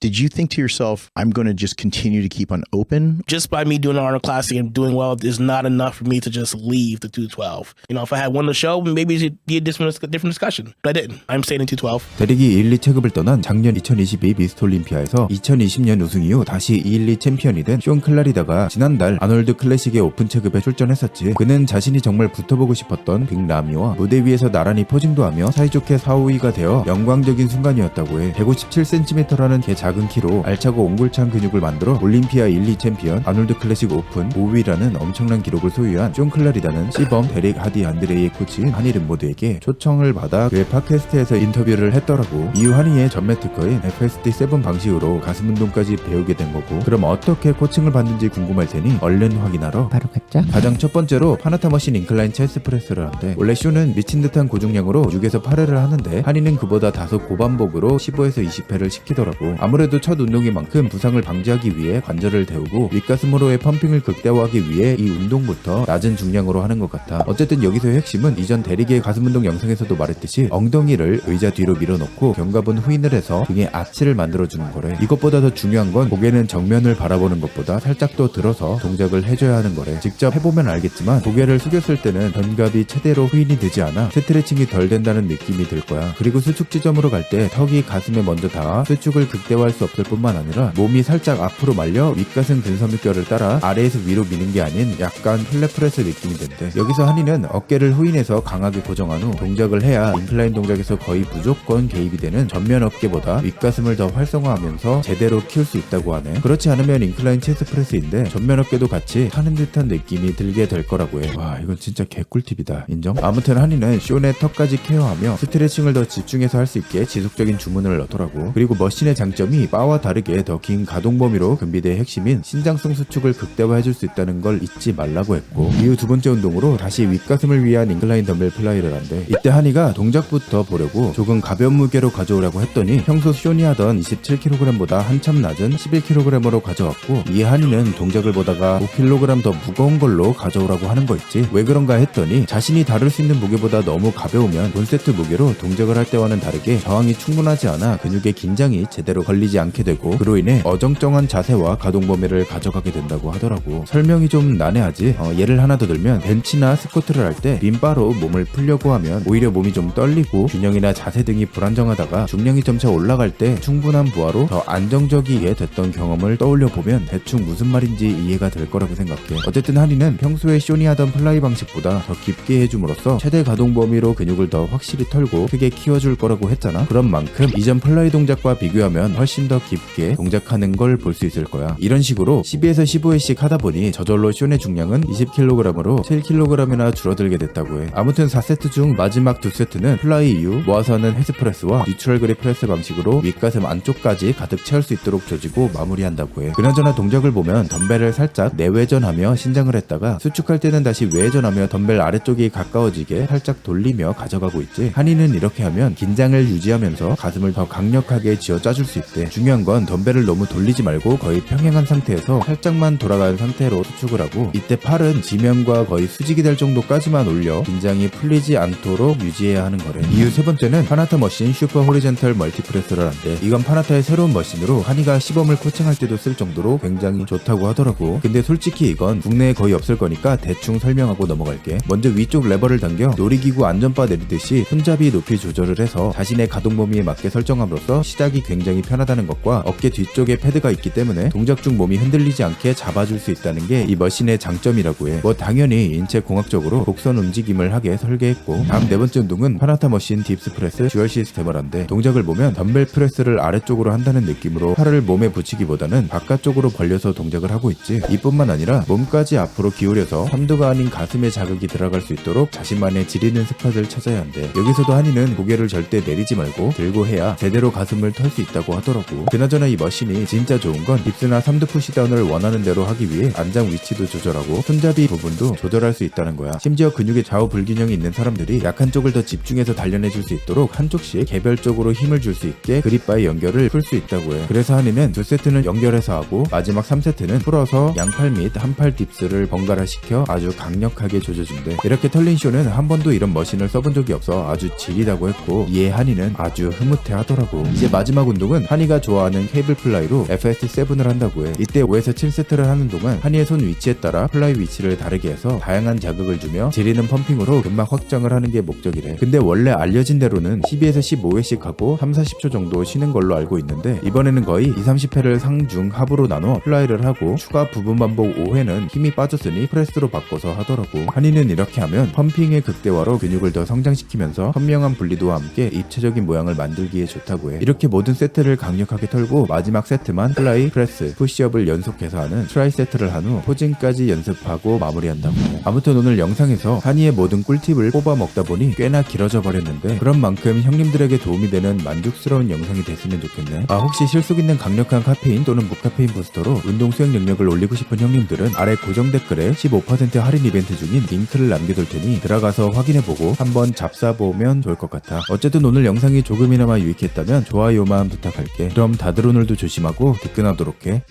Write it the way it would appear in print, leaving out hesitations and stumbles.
did you think to yourself, I'm going to just continue to keep on open? Just by me doing the Arnold Classic and doing well is not enough for me to just leave the 212. If I had won the show, maybe it'd be a different discussion. But I didn't. I'm staying in 212. 대리기 1, 2체급을 떠난 작년 2022 미스터 올림피아에서 2020년 우승 이후 다시 2, 1, 2 챔피언이 된 쇼온 클라리다가 지난달 아놀드 클래식의 오픈 체급에 출전했었지. 그는 자신이 정말 붙어보고 싶었던 빅 라미와 무대 위에서 나란히 포징도 하며 사이좋게 4, 5위가 되어 영광적인 순간이었다고 해. 157cm라는 개 작은 키로 알차고 옹골찬 근육을 만들어 올림피아 1, 2 챔피언, 아놀드 클래식 오픈 5위라는 엄청난 기록을 소유한 쇼온 클라리다는 시범, 데릭, 하디, 안드레이의 코치인 하니 림보드에게 초청을 받아 그의 팟캐스트에서 인터뷰를 했더라고. 이후 하니의 전매 특허인 FST7 방식으로 가슴 운동까지 배우게 된 거고, 그럼 어떻게 코칭을 받는지 궁금할 테니 얼른 확인하러 바로 가자. 가장 첫 번째로 파나타 머신 인클라인 체스트 프레스를 한대. 원래 쇼는 미친 듯한 고중량으로 6에서 8회를 하는데 하니는 그보다 다소 고반복으로 15에서 20회를 시키더라고. 아무래도 첫 운동인 만큼 부상을 방지하기 위해 관절을 데우고 윗가슴으로의 펌핑을 극대화하기 위해 이 운동부터 낮은 중량으로 하는 것 같아. 어쨌든 여기서의 핵심은 이전 대리기의 가슴 운동 영상에서도 말했듯이 엉덩이를 의자 뒤로 밀어놓고 견갑은 후인을 해서 등에 아치를 만들어주는 거래. 이것보다 더 중요한 건 고개는 정면을 바라보는 것보다 살짝 더 들어서 동작을 해줘야 하는 거래. 직접 해보면 알겠지만 고개를 숙였을 때는 견갑이 최대로 후인이 되지 않아 스트레칭이 덜 된다는 느낌이 들 거야. 그리고 수축 지점으로 갈 때 턱이 가슴에 먼저 닿아 수축을 극대화할 수 없을 뿐만 아니라 몸이 살짝 앞으로 말려 윗가슴 근섬유뼈를 따라 아래에서 위로 미는 게 아닌 약간 플랫 프레스 느낌이 된대. 여기서 한이는 어깨를 후인해서 강하게 고정한 후 동작을 해야 인클라인 동작에서 거의 무조건 개입이 되는 전면 어깨보다 윗가슴을 더 활성화하면서 제대로 키울 수 있다고 하네. 그렇지 않으면 인클라인 체스트 프레스인데 전면 어깨도 같이 하는 듯한 느낌이 들게 될 거라고 해. 와, 이건 진짜 개꿀팁이다. 인정? 아무튼 한이는 쇼의 턱까지 케어하며 스트레칭을 더 집중해서 할 수 있게 지속적인 주문을 넣더라고. 그리고 머신의 장점이 바와 다르게 더 긴 가동 범위로 금비대의 핵심인 신장성 수축을 극대화해줄 수 있다는 걸 잊지 말라고 했고, 이후 두 번째 운동으로 다시 윗가슴을 위한 인클라인 덤벨 플라이를 한대. 이때 한이가 동작부터 보려고 조금 가벼운 무게로 가져오라고 했더니 평소 쇼니 하던 27kg보다 한참 낮은 11kg으로 가져왔고, 이에 한이는 동작을 보다가 5kg 더 무거운 걸로 가져오라고 하는 거 있지. 왜 그런가 했더니 자신이 다룰 수 있는 무게보다 너무 가벼우면 본세트 무게로 동작을 할 때와는 다르게 저항이 충분하지 않아 근육의 긴장이 제대로 걸리지 않게 되고, 그로 인해 어정쩡한 자세와 가동 범위를 가져가게 된다고 하더라고. 설명이 좀 난해하지? 예를 하나 더 들면 벤치나 스쿼트를 할 때 빈바로 몸을 풀려고 하면 오히려 몸이 좀 떨리고 균형이나 자세 등이 불안정하다가 중량이 점차 올라갈 때 충분한 부하로 더 안정적이게 됐던 경험을 떠올려 보면 대충 무슨 말인지 이해가 될 거라고 생각해. 어쨌든 한이는 평소에 쇼니 하던 플라이 방식보다 더 깊게 해줌으로써 최대 가동 범위로 근육을 더 확실히 털고 크게 키워줄 거라고 했잖아. 그런 만큼 이전 플라이 동작과 비교하면 훨씬 더 깊게 동작하는 걸 볼 수 있을 거야. 이런 식으로 12에서 15회씩 하다 보니 저절로 쇼의 중량은 20kg으로 7kg이나 줄어들게 됐다고 해. 아무튼 4세트 중 마지막 2세트는 플라이 이후 모아서 하는 헬스프레스와 뉴트럴 그립 프레스 방식으로 윗가슴 안쪽까지 가득 채울 수 있도록 조지고 마무리한다고 해. 그나저나 동작을 보면 덤벨을 살짝 내외전하며 신장을 했다가 수축할 때는 다시 외전하며 덤벨 아래쪽이 가까워지게 살짝 돌리며 가져가고 있지. 한이는 이렇게 하면 긴장을 유지하면서 가슴을 더 강력하게 쥐어 짜줄 수 있대. 중요한 건 덤벨을 너무 돌리지 말고 거의 평행한 상태에서 살짝만 돌아간 상태로 수축을 하고, 이때 팔은 지면과 거의 수직이 될 정도까지만 올려 긴장이 풀리지 않도록 유지해야 하는 거래. 이후 세 번째는 파나타 머신 슈퍼 호리젠털 멀티프레스를 한대. 이건 파나타의 새로운 머신으로 한이가 시범을 코칭할 때도 쓸 정도로 굉장히 좋다고 하더라고. 근데 솔직히 이건 국내에 거의 없을 거니까 대충 설명하고 넘어갈게. 먼저 위쪽 레버를 당겨 놀이기구 안전바 내리듯이 손잡이 높이 조절을 해서 자신의 가동 범위에 맞게 설정함으로써 시작이 굉장히 편하다는 것과, 어깨 뒤쪽에 패드가 있기 때문에 동작 중 몸이 흔들리지 않게 잡아줄 수 있다는 게 이 머신의 장점이라고 해. 당연히 인체 공학적으로 곡선 움직임을 하게 설계했고, 다음 네 번째 운동은 파나타 머신 딥스 프레스 듀얼 시스템을 한대. 동작을 보면 덤벨 프레스를 아래쪽으로 한다는 느낌으로 팔을 몸에 붙이기보다는 바깥쪽으로 벌려서 동작을 하고 있지. 이뿐만 아니라 몸까지 앞으로 기울여서 삼두가 아닌 가슴에 자극이 들어갈 수 있도록 자신만의 지리는 스팟을 찾아야 한대. 여기서도 한이는 고개를 절대 내리지 말고 들고 해야 제대로 가슴을 털 수 있다고 하더라고. 그나저나 이 머신이 진짜 좋은 건 딥스나 삼두 푸시다운을 원하는 대로 하기 위해 안장 위치도 조절하고 손잡이 부분도 조절할 수 있다는 거야. 심지어 근육의 좌우 불균형이 있는 사람들이 약한 쪽을 더 집중해서 단련해줄 수 있도록 한쪽씩 개별적으로 힘을 줄 수 있게 그립바의 연결을 풀 수 있다고 해. 그래서 한이는 2세트는 연결해서 하고 마지막 3세트는 풀어서 양팔 및 한팔 딥스를 번갈아 시켜 아주 강력하게 조져준대. 이렇게 털린 쇼는 한 번도 이런 머신을 써본 적이 없어 아주 지리다고 했고, 이에 한이는 아주 흐뭇해 하더라고. 이제 마지막 운동은 한이가 한이가 좋아하는 케이블 플라이로 FS7을 한다고 해. 이때 5에서 7세트를 하는 동안 한이의 손 위치에 따라 플라이 위치를 다르게 해서 다양한 자극을 주며 지리는 펌핑으로 근막 확장을 하는 게 목적이래. 근데 원래 알려진 대로는 12에서 15회씩 하고 3-40초 정도 쉬는 걸로 알고 있는데 이번에는 거의 2-30회를 상중 하부로 나눠 플라이를 하고 추가 부분 반복 5회는 힘이 빠졌으니 프레스로 바꿔서 하더라고. 한이는 이렇게 하면 펌핑의 극대화로 근육을 더 성장시키면서 현명한 분리도와 함께 입체적인 모양을 만들기에 좋다고 해. 이렇게 모든 세트를 강력하게 털고 마지막 세트만 플라이, 프레스, 푸시업을 연속해서 하는 트라이 세트를 한 후 포징까지 연습하고 마무리한다고 해. 아무튼 오늘 영상에서 한이의 모든 꿀팁을 뽑아 먹다 보니 꽤나 길어져 버렸는데 그런 만큼 형님들에게 도움이 되는 만족스러운 영상이 됐으면 좋겠네. 혹시 실속 있는 강력한 카페인 또는 무카페인 부스터로 운동 수행 능력을 올리고 싶은 형님들은 아래 고정 댓글에 15% 할인 이벤트 중인 링크를 남겨둘 테니 들어가서 확인해보고 한번 잡사보면 좋을 것 같아. 어쨌든 오늘 영상이 조금이나마 유익했다면 좋아요만 부탁할게. 그럼 다들 오늘도 조심하고 뒷끈하도록 해.